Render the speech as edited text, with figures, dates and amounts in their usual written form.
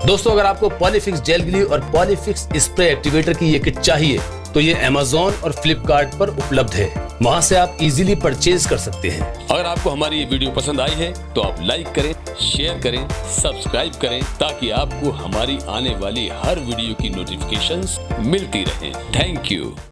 दोस्तों अगर आपको पॉलीफिक्स जेल ग्लू और पॉलीफिक्स स्प्रे एक्टिवेटर की ये किट चाहिए तो ये अमेज़न और फ्लिपकार्ट पर उपलब्ध है। वहां से आप इजीली परचेज कर सकते हैं। अगर आपको हमारी ये वीडियो पसंद आई है तो आप लाइक करें, शेयर करें, सब्सक्राइब करें ताकि आपको हमारी आने वाली हर वीडियो की नोटिफिकेशंस मिलती रहें। Thank you.